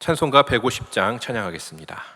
찬송가 150장 찬양하겠습니다.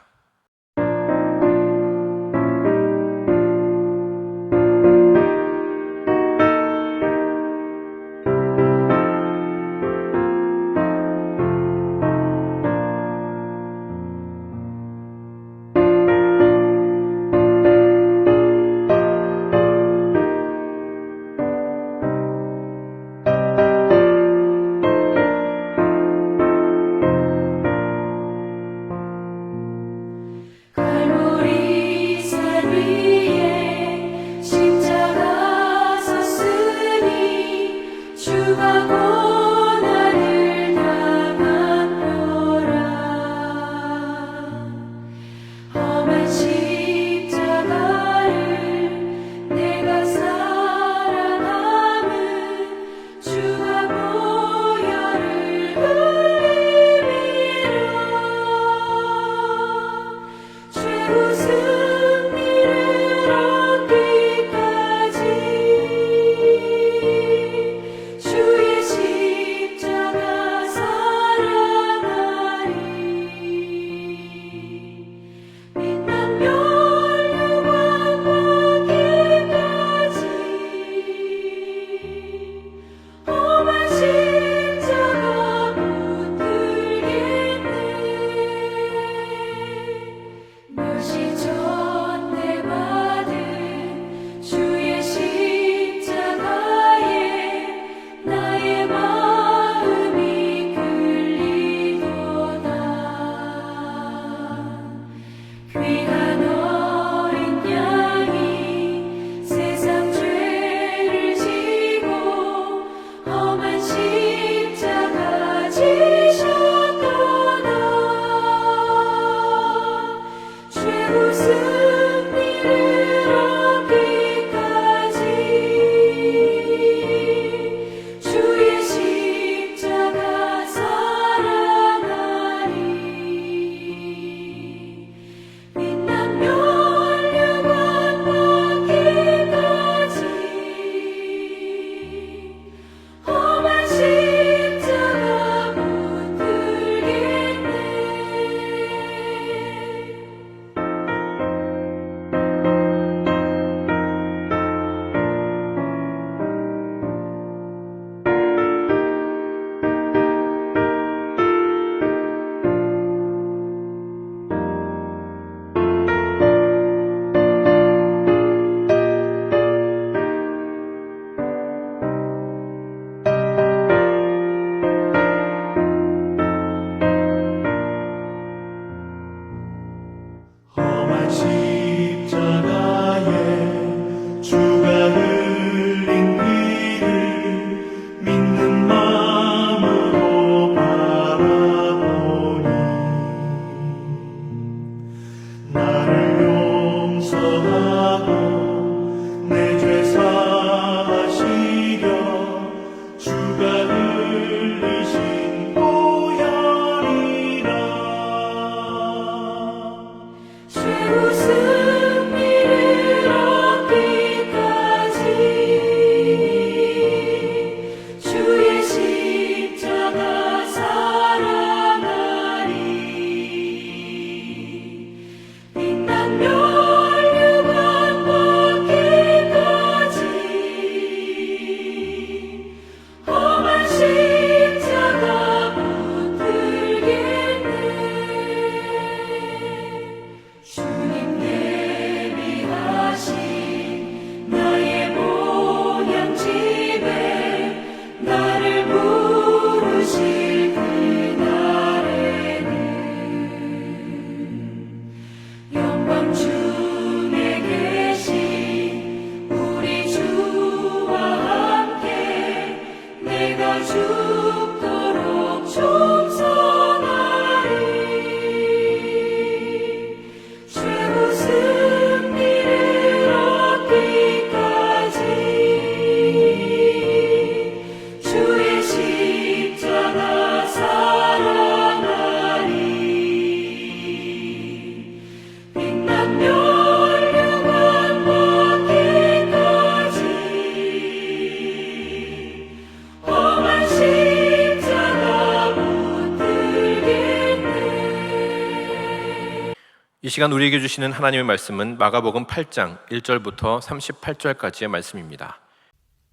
시간 우리에게 주시는 하나님의 말씀은 마가복음 8장 1절부터 38절까지의 말씀입니다.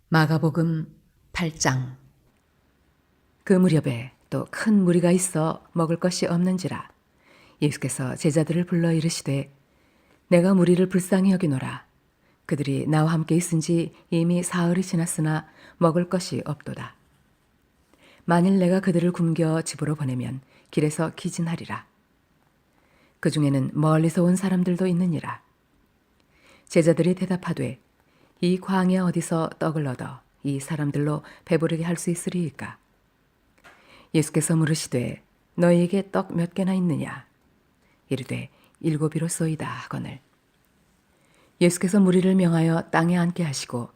마가복음 8장. 그 무렵에 또 큰 무리가 있어 먹을 것이 없는지라 예수께서 제자들을 불러 이르시되 내가 무리를 불쌍히 여기노라. 그들이 나와 함께 있은지 이미 사흘이 지났으나 먹을 것이 없도다. 만일 내가 그들을 굶겨 집으로 보내면 길에서 기진하리라. 그 중에는 멀리서 온 사람들도 있느니라. 제자들이 대답하되 이 광야 어디서 떡을 얻어 이 사람들로 배부르게 할 수 있으리이까? 예수께서 물으시되 너희에게 떡 몇 개나 있느냐? 이르되 7이로소이다 하거늘. 예수께서 무리를 명하여 땅에 앉게 하시고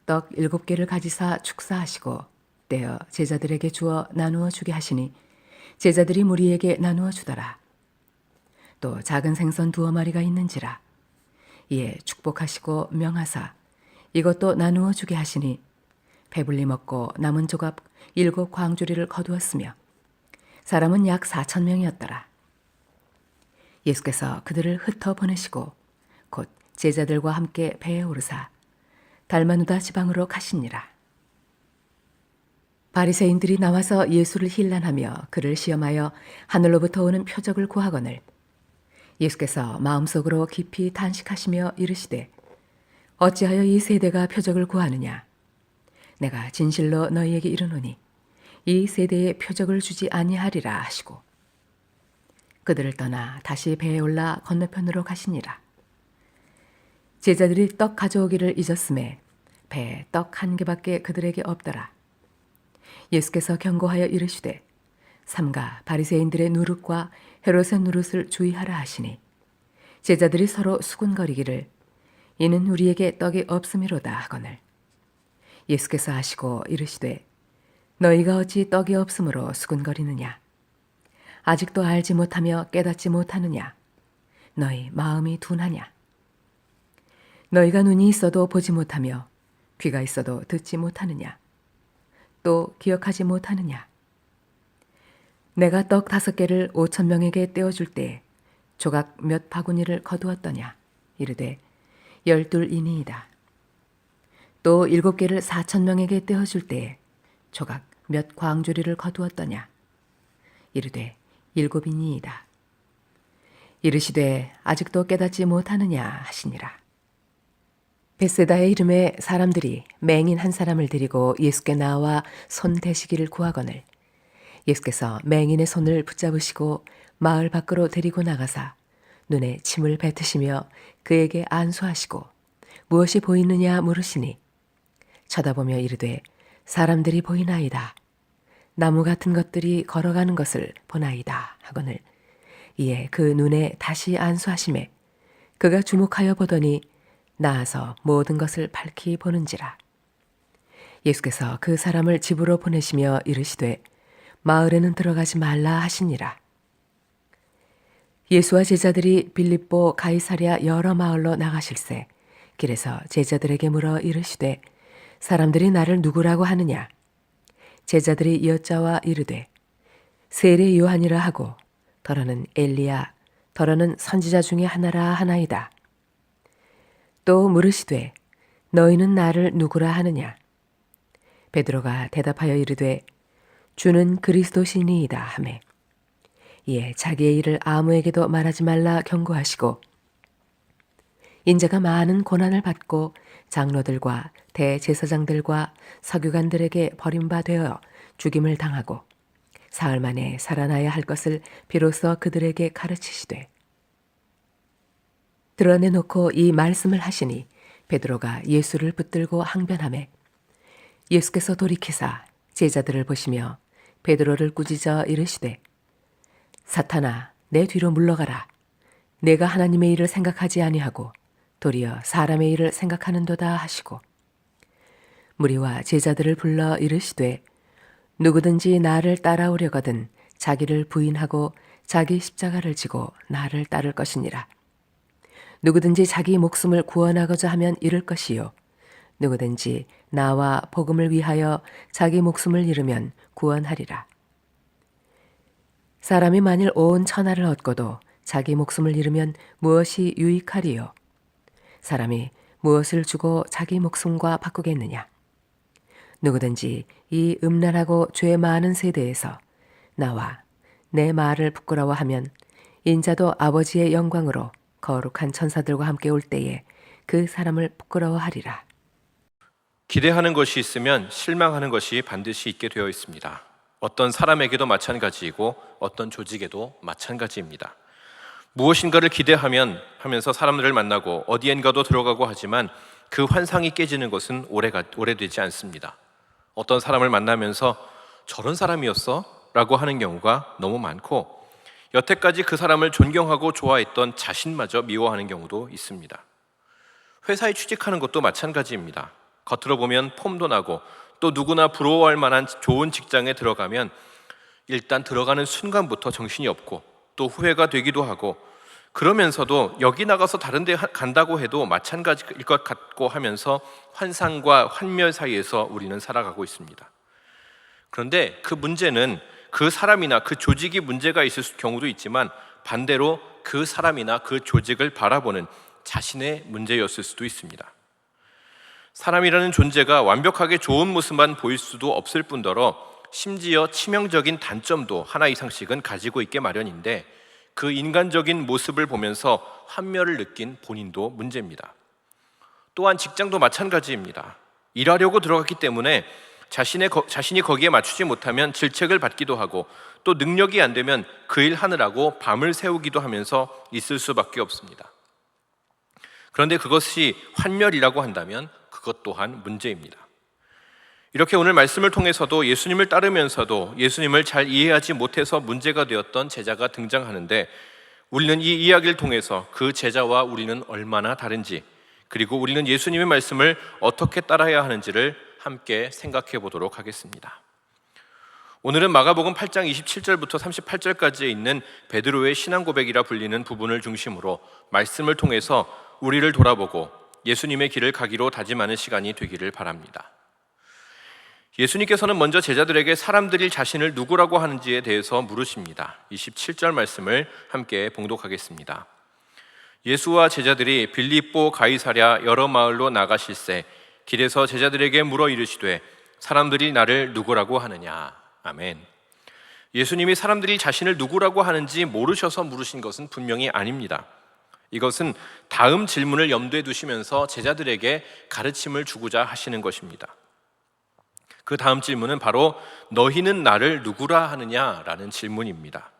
떡 7개를 가지사 축사하시고 떼어 제자들에게 주어 나누어 주게 하시니 제자들이 무리에게 나누어 주더라. 또 작은 생선 2마리가 있는지라. 이에 축복하시고 명하사 이것도 나누어 주게 하시니 배불리 먹고 남은 조각 7광주리를 거두었으며 사람은 약 4,000명이었더라. 예수께서 그들을 흩어 보내시고 곧 제자들과 함께 배에 오르사 달마누다 지방으로 가시니라. 바리새인들이 나와서 예수를 힐난하며 그를 시험하여 하늘로부터 오는 표적을 구하거늘 예수께서 마음속으로 깊이 탄식하시며 이르시되 어찌하여 이 세대가 표적을 구하느냐? 내가 진실로 너희에게 이르노니 이 세대에 표적을 주지 아니하리라 하시고 그들을 떠나 다시 배에 올라 건너편으로 가시니라. 제자들이 떡 가져오기를 잊었음에 배에 떡 1개밖에 그들에게 없더라. 예수께서 경고하여 이르시되 삼가 바리새인들의 누룩과 헤롯의 누룩을 주의하라 하시니 제자들이 서로 수군거리기를 이는 우리에게 떡이 없음이로다 하거늘 예수께서 하시고 이르시되 너희가 어찌 떡이 없으므로 수군거리느냐? 아직도 알지 못하며 깨닫지 못하느냐? 너희 마음이 둔하냐? 너희가 눈이 있어도 보지 못하며 귀가 있어도 듣지 못하느냐? 또 기억하지 못하느냐? 내가 떡 5개를 5,000명에게 떼어줄 때에 조각 몇 바구니를 거두었더냐? 이르되 12이니이다. 또 7개를 4,000명에게 떼어줄 때에 조각 몇 광주리를 거두었더냐? 이르되 7이니이다. 이르시되 아직도 깨닫지 못하느냐 하시니라. 벳세다의 이름에 사람들이 맹인 한 사람을 데리고 예수께 나와 손 대시기를 구하거늘 예수께서 맹인의 손을 붙잡으시고 마을 밖으로 데리고 나가사 눈에 침을 뱉으시며 그에게 안수하시고 무엇이 보이느냐 물으시니 쳐다보며 이르되 사람들이 보이나이다. 나무 같은 것들이 걸어가는 것을 보나이다 하거늘 이에 그 눈에 다시 안수하시매 그가 주목하여 보더니 나아서 모든 것을 밝히 보는지라. 예수께서 그 사람을 집으로 보내시며 이르시되 마을에는 들어가지 말라 하시니라. 예수와 제자들이 빌립보 가이사랴 여러 마을로 나가실새 길에서 제자들에게 물어 이르시되 사람들이 나를 누구라고 하느냐? 제자들이 여짜와 이르되 세례 요한이라 하고 더러는 엘리야 더러는 선지자 중에 하나라 하나이다. 또 물으시되 너희는 나를 누구라 하느냐? 베드로가 대답하여 이르되 주는 그리스도시니이다 하매 이에 자기의 일을 아무에게도 말하지 말라 경고하시고 인자가 많은 고난을 받고 장로들과 대제사장들과 서기관들에게 버림받아 죽임을 당하고 사흘 만에 살아나야 할 것을 비로소 그들에게 가르치시되 드러내놓고 이 말씀을 하시니 베드로가 예수를 붙들고 항변하매 예수께서 돌이키사 제자들을 보시며 베드로를 꾸짖어 이르시되 사탄아 내 뒤로 물러가라. 내가 하나님의 일을 생각하지 아니하고 도리어 사람의 일을 생각하는도다 하시고 무리와 제자들을 불러 이르시되 누구든지 나를 따라오려거든 자기를 부인하고 자기 십자가를 지고 나를 따를 것이니라. 누구든지 자기 목숨을 구원하고자 하면 잃을 것이요 누구든지 나와 복음을 위하여 자기 목숨을 잃으면 구원하리라. 사람이 만일 온 천하를 얻고도 자기 목숨을 잃으면 무엇이 유익하리요? 사람이 무엇을 주고 자기 목숨과 바꾸겠느냐? 누구든지 이 음란하고 죄 많은 세대에서 나와 내 말을 부끄러워하면 인자도 아버지의 영광으로 거룩한 천사들과 함께 올 때에 그 사람을 부끄러워하리라. 기대하는 것이 있으면 실망하는 것이 반드시 있게 되어 있습니다. 어떤 사람에게도 마찬가지이고 어떤 조직에도 마찬가지입니다. 무엇인가를 기대하면서 사람들을 만나고 어디엔가도 들어가고 하지만 그 환상이 깨지는 것은 오래되지 않습니다. 어떤 사람을 만나면서 저런 사람이었어? 라고 하는 경우가 너무 많고, 여태까지 그 사람을 존경하고 좋아했던 자신마저 미워하는 경우도 있습니다. 회사에 취직하는 것도 마찬가지입니다. 겉으로 보면 폼도 나고 또 누구나 부러워할 만한 좋은 직장에 들어가면 일단 들어가는 순간부터 정신이 없고 또 후회가 되기도 하고, 그러면서도 여기 나가서 다른 데 간다고 해도 마찬가지일 것 같고 하면서 환상과 환멸 사이에서 우리는 살아가고 있습니다. 그런데 그 문제는 그 사람이나 그 조직이 문제가 있을 경우도 있지만, 반대로 그 사람이나 그 조직을 바라보는 자신의 문제였을 수도 있습니다. 사람이라는 존재가 완벽하게 좋은 모습만 보일 수도 없을 뿐더러 심지어 치명적인 단점도 하나 이상씩은 가지고 있게 마련인데, 그 인간적인 모습을 보면서 환멸을 느낀 본인도 문제입니다. 또한 직장도 마찬가지입니다. 일하려고 들어갔기 때문에 자신이 거기에 맞추지 못하면 질책을 받기도 하고, 또 능력이 안 되면 그 일 하느라고 밤을 새우기도 하면서 있을 수밖에 없습니다. 그런데 그것이 환멸이라고 한다면 그것 또한 문제입니다. 이렇게 오늘 말씀을 통해서도 예수님을 따르면서도 예수님을 잘 이해하지 못해서 문제가 되었던 제자가 등장하는데, 우리는 이 이야기를 통해서 그 제자와 우리는 얼마나 다른지, 그리고 우리는 예수님의 말씀을 어떻게 따라야 하는지를 함께 생각해 보도록 하겠습니다. 오늘은 마가복음 8장 27절부터 38절까지에 있는 베드로의 신앙 고백이라 불리는 부분을 중심으로 말씀을 통해서 우리를 돌아보고 예수님의 길을 가기로 다짐하는 시간이 되기를 바랍니다. 예수님께서는 먼저 제자들에게 사람들이 자신을 누구라고 하는지에 대해서 물으십니다. 27절 말씀을 함께 봉독하겠습니다. 예수와 제자들이 빌립보 가이사랴 여러 마을로 나가실새 길에서 제자들에게 물어 이르시되 사람들이 나를 누구라고 하느냐. 아멘. 예수님이 사람들이 자신을 누구라고 하는지 모르셔서 물으신 것은 분명히 아닙니다. 이것은 다음 질문을 염두에 두시면서 제자들에게 가르침을 주고자 하시는 것입니다. 그 다음 질문은 바로 너희는 나를 누구라 하느냐라는 질문입니다.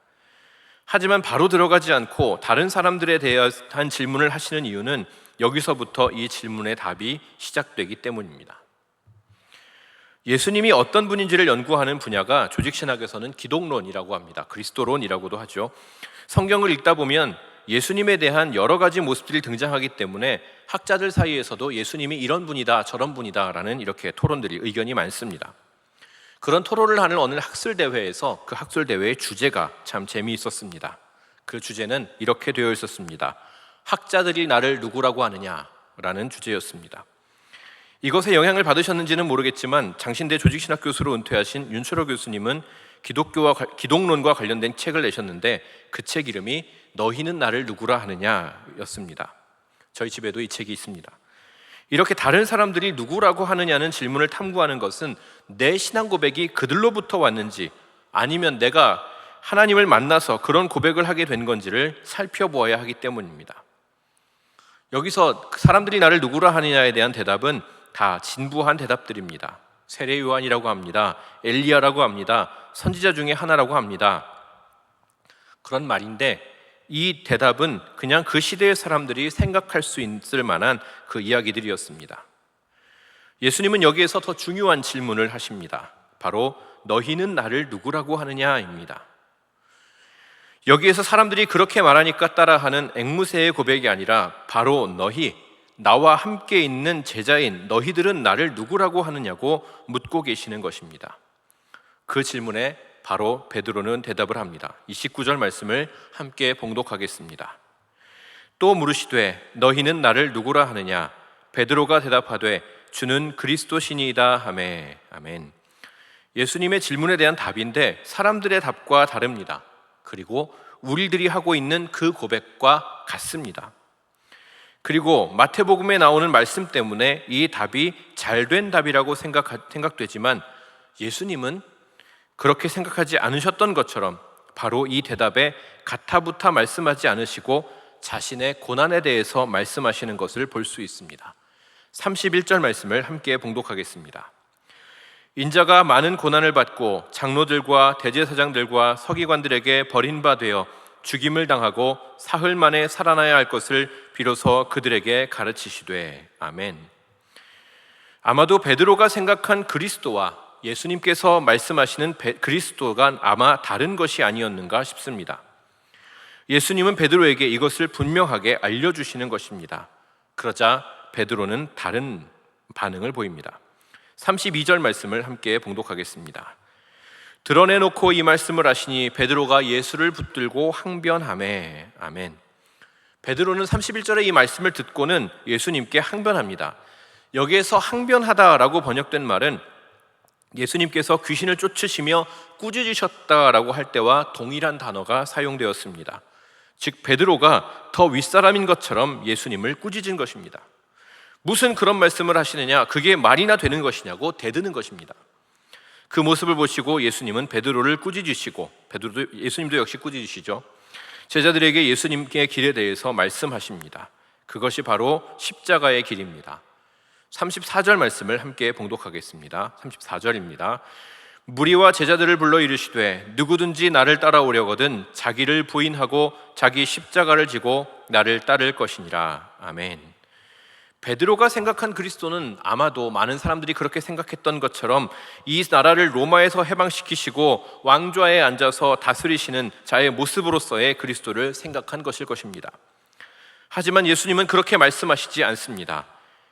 하지만 바로 들어가지 않고 다른 사람들에 대한 질문을 하시는 이유는 여기서부터 이 질문의 답이 시작되기 때문입니다. 예수님이 어떤 분인지를 연구하는 분야가 조직신학에서는 기독론이라고 합니다. 그리스도론이라고도 하죠. 성경을 읽다 보면 예수님에 대한 여러 가지 모습들이 등장하기 때문에 학자들 사이에서도 예수님이 이런 분이다 저런 분이다라는 이렇게 토론들이 의견이 많습니다. 그런 토론을 하는 어느 학술대회에서 그 학술대회의 주제가 참 재미있었습니다. 그 주제는 이렇게 되어 있었습니다. 학자들이 나를 누구라고 하느냐라는 주제였습니다. 이것에 영향을 받으셨는지는 모르겠지만 장신대 조직신학 교수로 은퇴하신 윤철호 교수님은 기독론과 관련된 책을 내셨는데 그 책 이름이 너희는 나를 누구라 하느냐였습니다. 저희 집에도 이 책이 있습니다. 이렇게 다른 사람들이 누구라고 하느냐는 질문을 탐구하는 것은 내 신앙 고백이 그들로부터 왔는지 아니면 내가 하나님을 만나서 그런 고백을 하게 된 건지를 살펴보아야 하기 때문입니다. 여기서 사람들이 나를 누구라 하느냐에 대한 대답은 다 진부한 대답들입니다. 세례 요한이라고 합니다. 엘리야라고 합니다. 선지자 중에 하나라고 합니다. 그런 말인데 이 대답은 그냥 그 시대의 사람들이 생각할 수 있을 만한 그 이야기들이었습니다. 예수님은 여기에서 더 중요한 질문을 하십니다. 바로 너희는 나를 누구라고 하느냐입니다. 여기에서 사람들이 그렇게 말하니까 따라하는 앵무새의 고백이 아니라 바로 너희, 나와 함께 있는 제자인 너희들은 나를 누구라고 하느냐고 묻고 계시는 것입니다. 그 질문에 바로 베드로는 대답을 합니다. 29절 말씀을 함께 봉독하겠습니다. 또 물으시되 너희는 나를 누구라 하느냐? 베드로가 대답하되 주는 그리스도시니이다 하매. 아멘. 예수님의 질문에 대한 답인데 사람들의 답과 다릅니다. 그리고 우리들이 하고 있는 그 고백과 같습니다. 그리고 마태복음에 나오는 말씀 때문에 이 답이 잘된 답이라고 생각되지만 예수님은 그렇게 생각하지 않으셨던 것처럼 바로 이 대답에 가타부타 말씀하지 않으시고 자신의 고난에 대해서 말씀하시는 것을 볼 수 있습니다. 31절 말씀을 함께 봉독하겠습니다. 인자가 많은 고난을 받고 장로들과 대제사장들과 서기관들에게 버린 바 되어 죽임을 당하고 사흘 만에 살아나야 할 것을 비로소 그들에게 가르치시되. 아멘. 아마도 베드로가 생각한 그리스도와 예수님께서 말씀하시는 그리스도가 아마 다른 것이 아니었는가 싶습니다. 예수님은 베드로에게 이것을 분명하게 알려주시는 것입니다. 그러자 베드로는 다른 반응을 보입니다. 32절 말씀을 함께 봉독하겠습니다. 드러내놓고 이 말씀을 하시니 베드로가 예수를 붙들고 항변하매. 아멘. 베드로는 31절의 이 말씀을 듣고는 예수님께 항변합니다. 여기에서 항변하다라고 번역된 말은 예수님께서 귀신을 쫓으시며 꾸짖으셨다라고 할 때와 동일한 단어가 사용되었습니다. 즉 베드로가 더 윗사람인 것처럼 예수님을 꾸짖은 것입니다. 무슨 그런 말씀을 하시느냐, 그게 말이나 되는 것이냐고 대드는 것입니다. 그 모습을 보시고 예수님은 베드로를 꾸짖으시고, 예수님도 역시 꾸짖으시죠. 제자들에게 예수님의 길에 대해서 말씀하십니다. 그것이 바로 십자가의 길입니다. 34절 말씀을 함께 봉독하겠습니다. 34절입니다. 무리와 제자들을 불러 이르시되 누구든지 나를 따라오려거든 자기를 부인하고 자기 십자가를 지고 나를 따를 것이니라. 아멘. 베드로가 생각한 그리스도는 아마도 많은 사람들이 그렇게 생각했던 것처럼 이 나라를 로마에서 해방시키시고 왕좌에 앉아서 다스리시는 자의 모습으로서의 그리스도를 생각한 것일 것입니다. 하지만 예수님은 그렇게 말씀하시지 않습니다.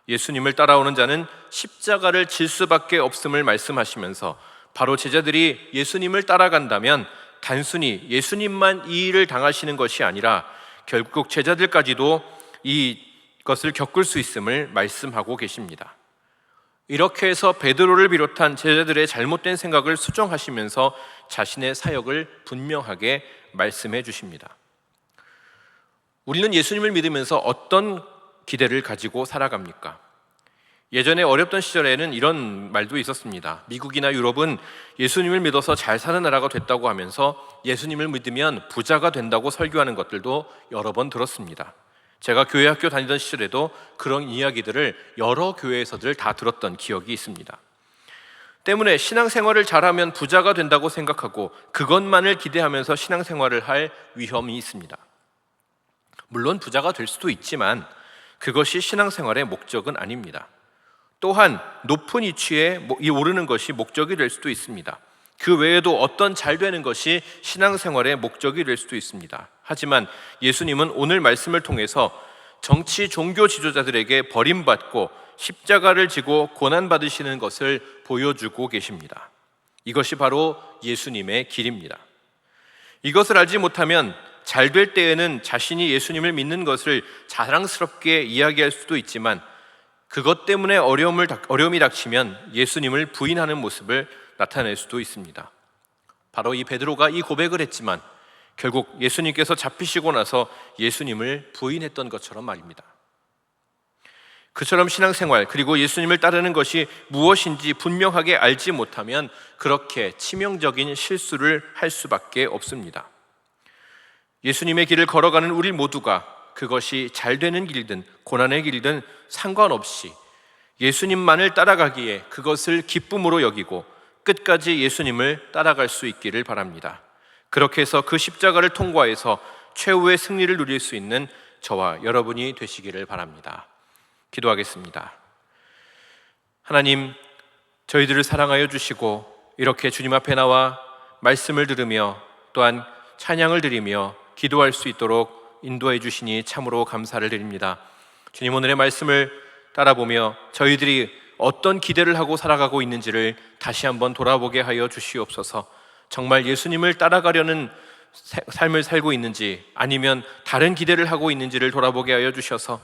예수님을 따라오는 자는 십자가를 질 수밖에 없음을 말씀하시면서 바로 제자들이 예수님을 따라간다면 단순히 예수님만 이 일을 당하시는 것이 아니라 결국 제자들까지도 이것을 겪을 수 있음을 말씀하고 계십니다. 이렇게 해서 베드로를 비롯한 제자들의 잘못된 생각을 수정하시면서 자신의 사역을 분명하게 말씀해 주십니다. 우리는 예수님을 믿으면서 어떤 기대를 가지고 살아갑니까? 예전에 어렵던 시절에는 이런 말도 있었습니다. 미국이나 유럽은 예수님을 믿어서 잘 사는 나라가 됐다고 하면서 예수님을 믿으면 부자가 된다고 설교하는 것들도 여러 번 들었습니다. 제가 교회 학교 다니던 시절에도 그런 이야기들을 여러 교회에서들 다 들었던 기억이 있습니다. 때문에 신앙생활을 잘하면 부자가 된다고 생각하고 그것만을 기대하면서 신앙생활을 할 위험이 있습니다. 물론 부자가 될 수도 있지만 그것이 신앙생활의 목적은 아닙니다. 또한 높은 위치에 오르는 것이 목적이 될 수도 있습니다. 그 외에도 어떤 잘 되는 것이 신앙생활의 목적이 될 수도 있습니다. 하지만 예수님은 오늘 말씀을 통해서 정치 종교 지도자들에게 버림받고 십자가를 지고 고난받으시는 것을 보여주고 계십니다. 이것이 바로 예수님의 길입니다. 이것을 알지 못하면 잘 될 때에는 자신이 예수님을 믿는 것을 자랑스럽게 이야기할 수도 있지만 그것 때문에 어려움이 닥치면 예수님을 부인하는 모습을 나타낼 수도 있습니다. 바로 이 베드로가 이 고백을 했지만 결국 예수님께서 잡히시고 나서 예수님을 부인했던 것처럼 말입니다. 그처럼 신앙생활 그리고 예수님을 따르는 것이 무엇인지 분명하게 알지 못하면 그렇게 치명적인 실수를 할 수밖에 없습니다. 예수님의 길을 걸어가는 우리 모두가 그것이 잘 되는 길이든 고난의 길이든 상관없이 예수님만을 따라가기에 그것을 기쁨으로 여기고 끝까지 예수님을 따라갈 수 있기를 바랍니다. 그렇게 해서 그 십자가를 통과해서 최후의 승리를 누릴 수 있는 저와 여러분이 되시기를 바랍니다. 기도하겠습니다. 하나님, 저희들을 사랑하여 주시고 이렇게 주님 앞에 나와 말씀을 들으며 또한 찬양을 드리며 기도할 수 있도록 인도해 주시니 참으로 감사를 드립니다. 주님, 오늘의 말씀을 따라보며 저희들이 어떤 기대를 하고 살아가고 있는지를 다시 한번 돌아보게 하여 주시옵소서. 정말 예수님을 따라가려는 삶을 살고 있는지 아니면 다른 기대를 하고 있는지를 돌아보게 하여 주셔서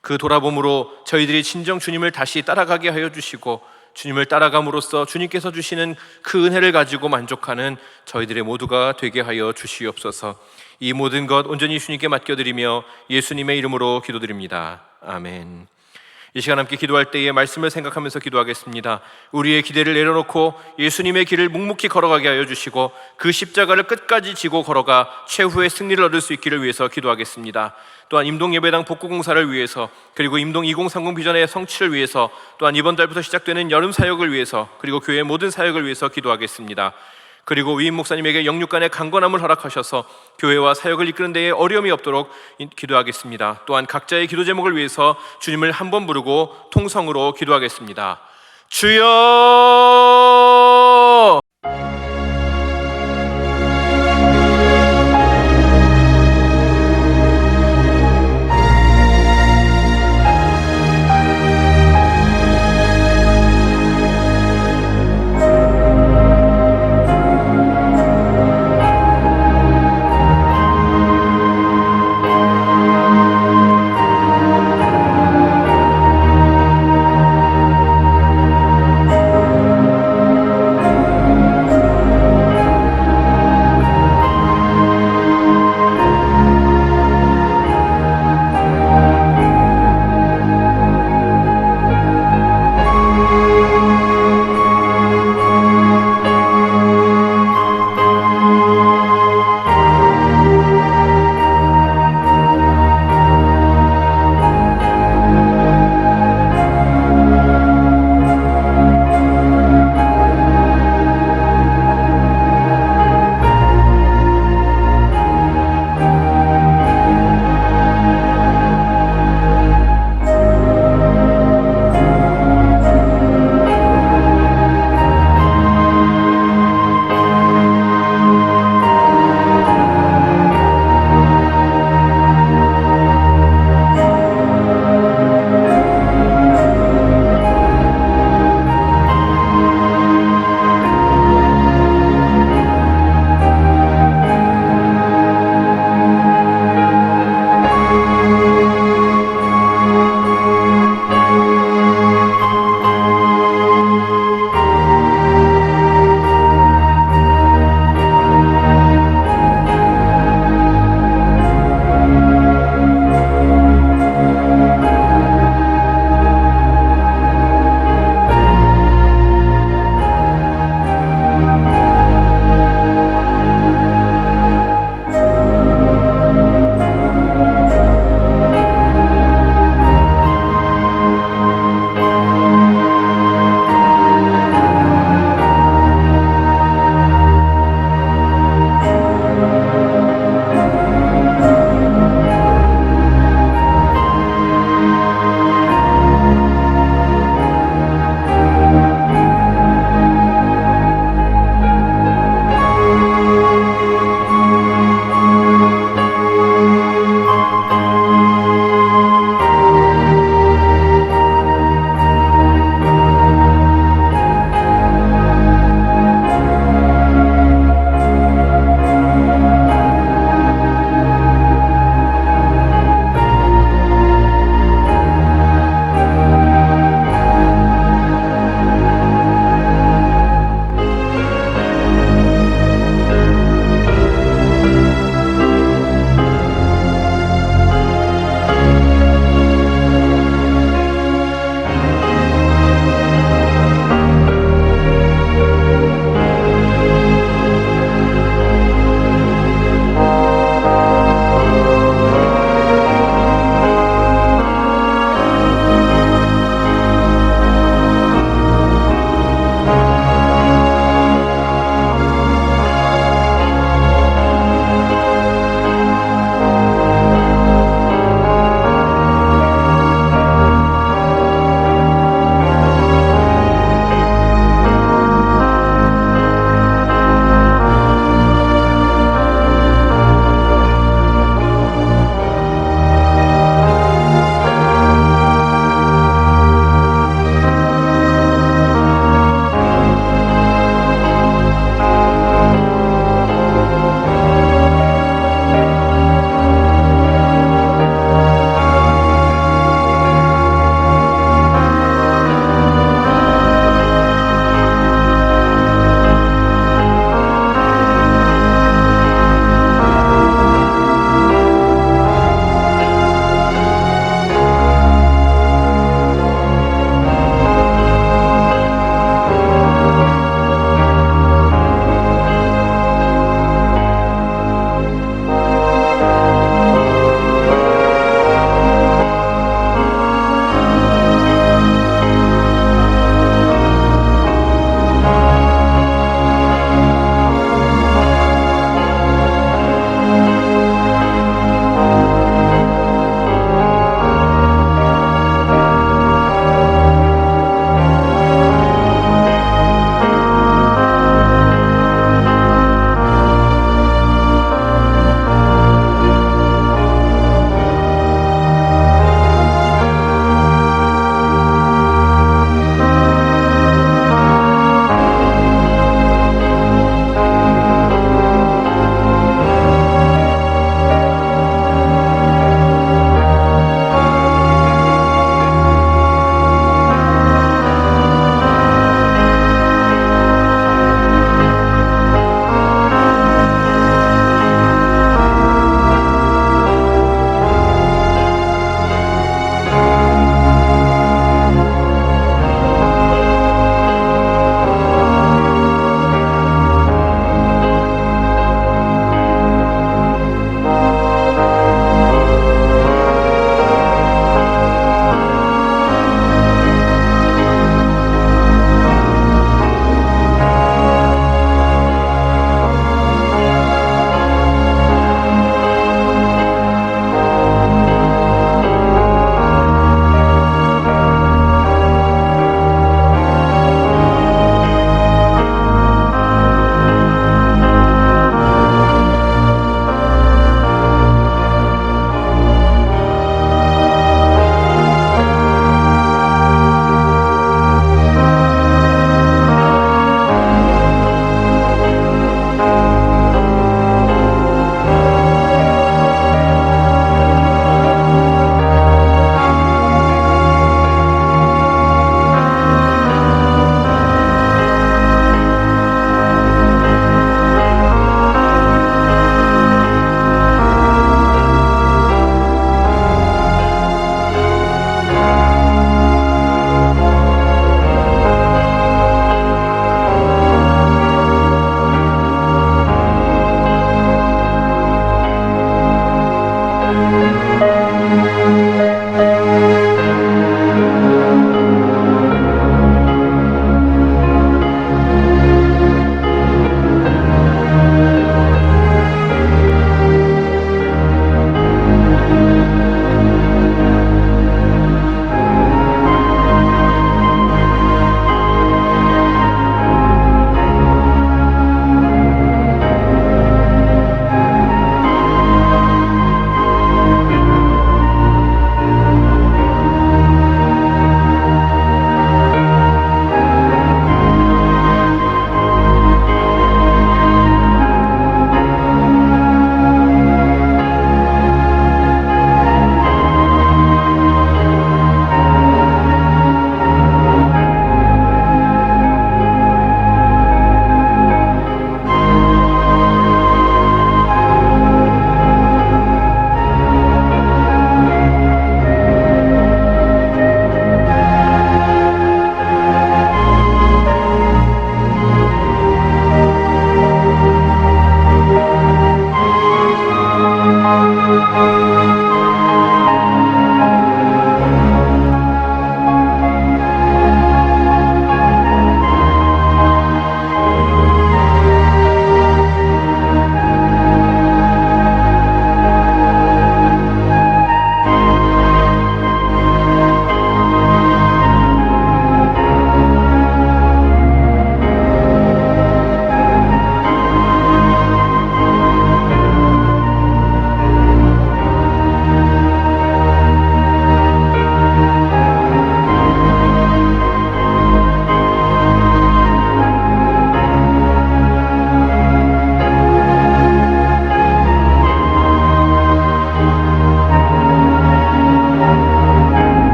그 돌아봄으로 저희들이 진정 주님을 다시 따라가게 하여 주시고 주님을 따라감으로써 주님께서 주시는 그 은혜를 가지고 만족하는 저희들의 모두가 되게 하여 주시옵소서. 이 모든 것 온전히 주님께 맡겨드리며 예수님의 이름으로 기도드립니다. 아멘. 이 시간 함께 기도할 때에 말씀을 생각하면서 기도하겠습니다. 우리의 기대를 내려놓고 예수님의 길을 묵묵히 걸어가게 하여 주시고 그 십자가를 끝까지 지고 걸어가 최후의 승리를 얻을 수 있기를 위해서 기도하겠습니다. 또한 임동예배당 복구공사를 위해서, 그리고 임동 2030 비전의 성취를 위해서, 또한 이번 달부터 시작되는 여름 사역을 위해서, 그리고 교회의 모든 사역을 위해서 기도하겠습니다. 그리고 위임 목사님에게 영육간의 강건함을 허락하셔서 교회와 사역을 이끄는 데에 어려움이 없도록 기도하겠습니다. 또한 각자의 기도 제목을 위해서 주님을 한 번 부르고 통성으로 기도하겠습니다. 주여